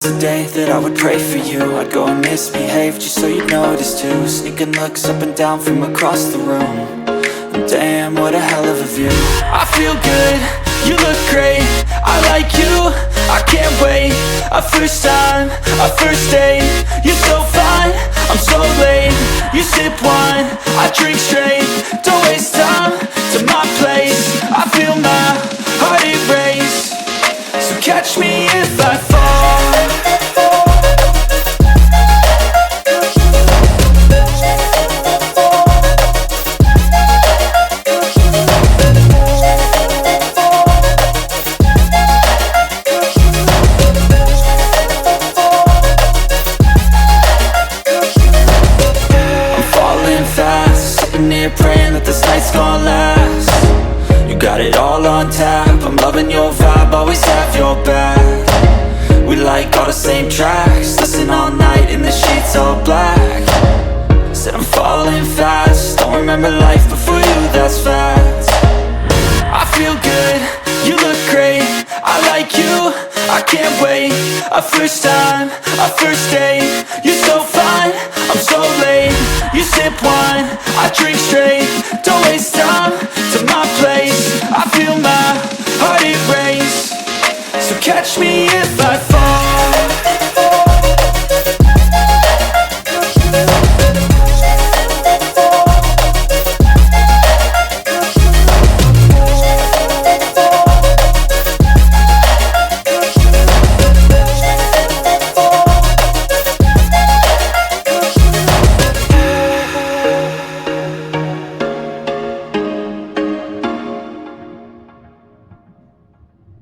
The day that I would pray for you, I'd go and misbehave just so you'd notice too. Sneaking looks up and down from across the room. And damn, what a hell of a view. I feel good, you look great, I like you, I can't wait. A first time, a first date, you're so fine, I'm so late. You sip wine, I drink straight, don't waste time to my place. I feel my heart erase, so catch me if I fall. Praying that this night's gonna last. You got it all on tap, I'm loving your vibe, always have your back. We like all the same tracks, listen all night in the sheets all black. Said I'm falling fast, don't remember life before you, that's fact. I feel good, you look great, I like you, I can't wait. A first time, a first date, you're so fine, I'm so late. You sip wine, I drink straight, don't waste time to my place. I feel my heart erase, so catch me if I fall.